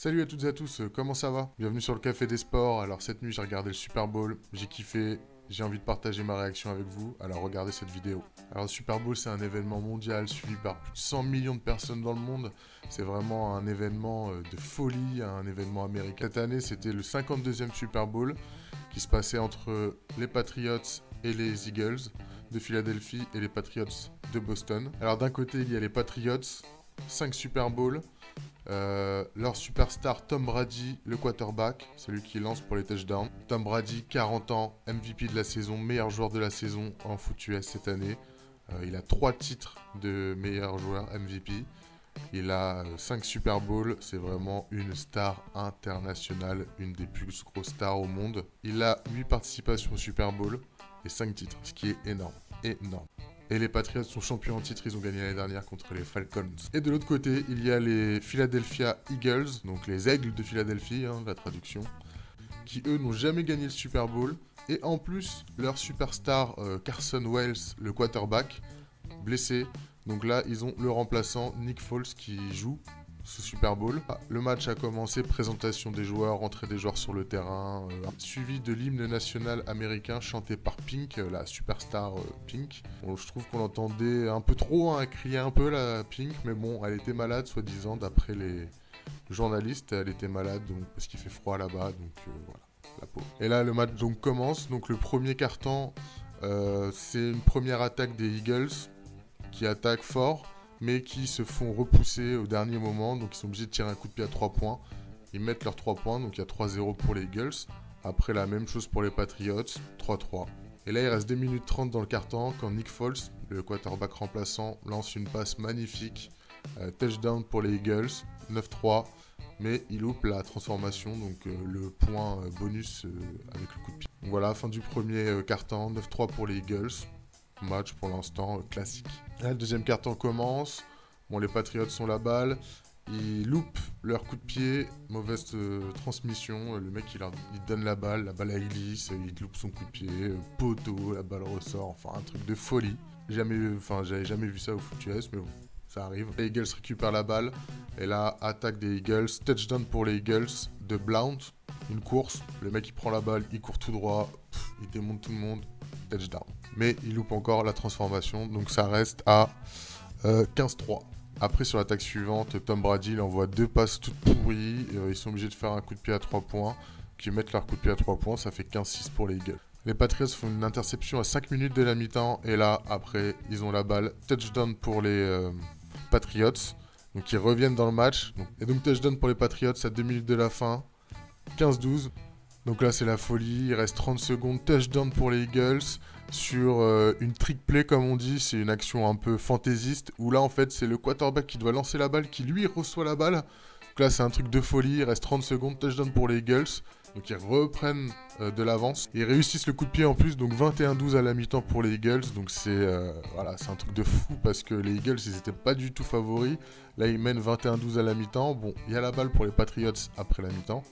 Salut à toutes et à tous, comment ça va? Bienvenue sur le Café des Sports. Alors cette nuit j'ai regardé le Super Bowl, j'ai kiffé, j'ai envie de partager ma réaction avec vous, alors regardez cette vidéo. Alors le Super Bowl c'est un événement mondial suivi par plus de 100 millions de personnes dans le monde. C'est vraiment un événement de folie, un événement américain. Cette année c'était le 52e Super Bowl qui se passait entre les Patriots et les Eagles de Philadelphie et les Patriots de Boston. Alors d'un côté il y a les Patriots, 5 Super Bowls. Leur superstar Tom Brady, le quarterback, celui qui lance pour les touchdowns. Tom Brady, 40 ans, MVP de la saison, meilleur joueur de la saison en foot US cette année. Il a 3 titres de meilleur joueur MVP. Il a 5 Super Bowls, c'est vraiment une star internationale, une des plus grosses stars au monde. Il a 8 participations au Super Bowl et 5 titres, ce qui est énorme, énorme. Et les Patriots sont champions en titre, ils ont gagné l'année dernière contre les Falcons. Et de l'autre côté, il y a les Philadelphia Eagles, donc les aigles de Philadelphie, la traduction, qui eux n'ont jamais gagné le Super Bowl. Et en plus, leur superstar Carson Wentz, le quarterback, blessé. Donc là, ils ont le remplaçant Nick Foles qui joue ce Super Bowl. Le match a commencé, présentation des joueurs, entrée des joueurs sur le terrain, suivi de l'hymne national américain chanté par Pink, la superstar Pink. Bon, je trouve qu'on l'entendait un peu trop, elle criait un peu la Pink, mais bon, elle était malade soi-disant d'après les journalistes, elle était malade donc, parce qu'il fait froid là-bas, donc voilà, la peau. Et là, le match donc commence, donc le premier quart-temps, c'est une première attaque des Eagles qui attaquent fort, mais qui se font repousser au dernier moment, donc ils sont obligés de tirer un coup de pied à 3 points. Ils mettent leurs 3 points, donc il y a 3-0 pour les Eagles. Après la même chose pour les Patriots, 3-3. Et là il reste 2 minutes 30 dans le carton quand Nick Foles, le quarterback remplaçant, lance une passe magnifique. Touchdown pour les Eagles, 9-3. Mais il loupe la transformation, donc le point bonus avec le coup de pied. Donc voilà, fin du premier carton, 9-3 pour les Eagles. Match pour l'instant classique. Là, le deuxième carton commence. Bon, les Patriots sont la balle. Ils loupent leur coup de pied. Mauvaise transmission. Le mec, il donne la balle elle glisse. Il loupe son coup de pied. Poteau, la balle ressort. Enfin, un truc de folie. J'avais jamais vu ça au foot US, mais bon, ça arrive. Les Eagles récupèrent la balle. Et là, attaque des Eagles. Touchdown pour les Eagles de Blount. Une course. Le mec, il prend la balle. Il court tout droit. Il démonte tout le monde. Touchdown. Mais il loupe encore la transformation, donc ça reste à 15-3. Après, sur l'attaque suivante, Tom Brady il envoie 2 passes toutes pourries. Ils sont obligés de faire un coup de pied à 3 points. Qui mettent leur coup de pied à 3 points, ça fait 15-6 pour les Eagles. Les Patriots font une interception à 5 minutes de la mi-temps. Et là, après, ils ont la balle. Touchdown pour les Patriots. Donc ils reviennent dans le match. Et donc touchdown pour les Patriots à 2 minutes de la fin. 15-12. Donc là, c'est la folie. Il reste 30 secondes. Touchdown pour les Eagles sur une trick play, comme on dit. C'est une action un peu fantaisiste. Où là, en fait, c'est le quarterback qui doit lancer la balle, qui lui reçoit la balle. Donc là, c'est un truc de folie. Il reste 30 secondes. Touchdown pour les Eagles. Donc ils reprennent de l'avance. Ils réussissent le coup de pied en plus. Donc 21-12 à la mi-temps pour les Eagles. Donc c'est un truc de fou parce que les Eagles, ils n'étaient pas du tout favoris. Là, ils mènent 21-12 à la mi-temps. Bon, il y a la balle pour les Patriots après la mi-temps.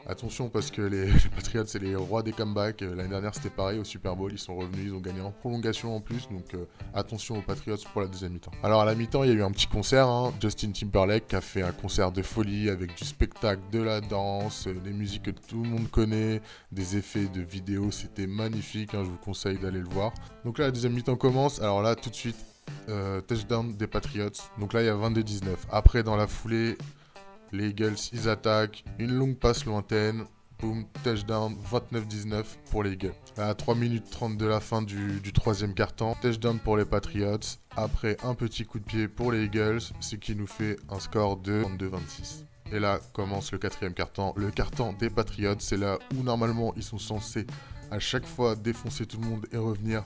Attention parce que les Patriots c'est les rois des comebacks. L'année dernière c'était pareil au Super Bowl, ils sont revenus, ils ont gagné en prolongation en plus, donc attention aux Patriots pour la deuxième mi-temps. Alors à la mi-temps il y a eu un petit concert, Justin Timberlake qui a fait un concert de folie avec du spectacle, de la danse, des musiques que tout le monde connaît, des effets de vidéo, c'était magnifique, je vous conseille d'aller le voir. Donc là la deuxième mi-temps commence, alors là tout de suite touchdown des Patriots, donc là il y a 22-19. Après dans la foulée, les Eagles, ils attaquent, une longue passe lointaine, boum, touchdown, 29-19 pour les Eagles. À 3 minutes 30 de la fin du troisième quart-temps, touchdown pour les Patriots. Après, un petit coup de pied pour les Eagles, ce qui nous fait un score de 32-26. Et là commence le quatrième quart-temps. Le quart-temps des Patriots, c'est là où normalement ils sont censés à chaque fois défoncer tout le monde et revenir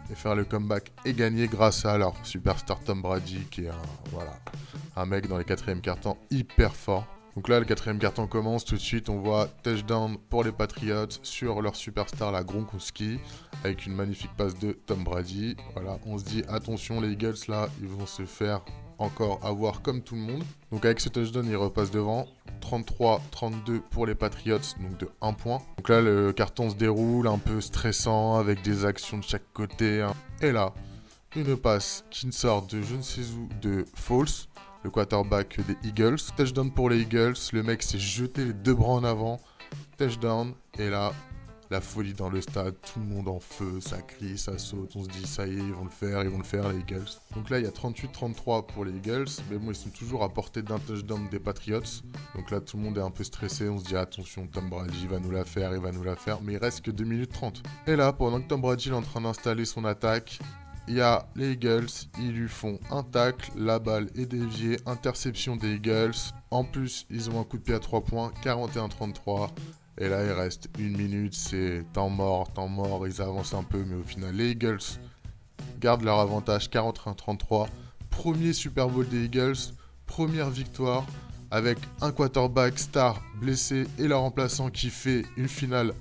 et faire le comeback et gagner grâce à leur superstar Tom Brady qui est un mec dans les quatrièmes quart-temps hyper fort. Donc là le quatrième quart-temps commence, tout de suite on voit touchdown pour les Patriots sur leur superstar la Gronkowski avec une magnifique passe de Tom Brady. Voilà, on se dit attention les Eagles là, ils vont se faire encore avoir comme tout le monde. Donc avec ce touchdown ils repassent devant. 33-32 pour les Patriots, donc de 1 point. Donc là, le carton se déroule, un peu stressant, avec des actions de chaque côté. Et là, une passe qui sort de je ne sais où de Foles. le quarterback des Eagles. Touchdown pour les Eagles, le mec s'est jeté les 2 bras en avant. Touchdown, et là, la folie dans le stade, tout le monde en feu, ça crie, ça saute, on se dit ça y est, ils vont le faire les Eagles. Donc là il y a 38-33 pour les Eagles, mais bon ils sont toujours à portée d'un touchdown des Patriots. Donc là tout le monde est un peu stressé, on se dit attention Tom Brady va nous la faire, mais il reste que 2 minutes 30. Et là pendant que Tom Brady est en train d'installer son attaque, il y a les Eagles, ils lui font un tacle, la balle est déviée, interception des Eagles. En plus ils ont un coup de pied à 3 points, 41-33. Et là, il reste 1 minute, c'est temps mort, ils avancent un peu, mais au final, les Eagles gardent leur avantage, 41-33. Premier Super Bowl des Eagles, première victoire, avec un quarterback star blessé et leur remplaçant qui fait une finale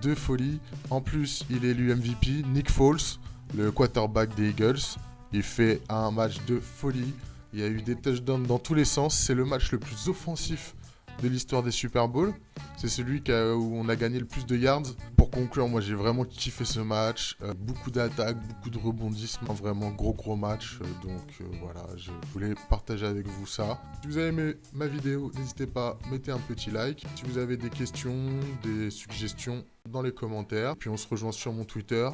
de folie. En plus, il est élu MVP, Nick Foles, le quarterback des Eagles. Il fait un match de folie, il y a eu des touchdowns dans tous les sens, c'est le match le plus offensif de l'histoire des Super Bowls. C'est celui où on a gagné le plus de yards. Pour conclure, moi j'ai vraiment kiffé ce match. Beaucoup d'attaques, beaucoup de rebondissements. Vraiment gros match. Voilà, je voulais partager avec vous ça. Si vous avez aimé ma vidéo, n'hésitez pas, mettez un petit like. Si vous avez des questions, des suggestions, dans les commentaires. Puis on se rejoint sur mon Twitter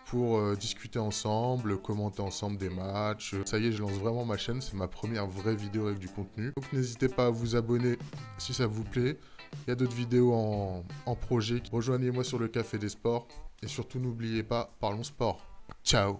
pour discuter ensemble, commenter ensemble des matchs. Ça y est, je lance vraiment ma chaîne, c'est ma première vraie vidéo avec du contenu. Donc n'hésitez pas à vous abonner si ça vous plaît. Il y a d'autres vidéos en projet. Rejoignez-moi sur le Café des Sports. Et surtout, n'oubliez pas, parlons sport. Ciao!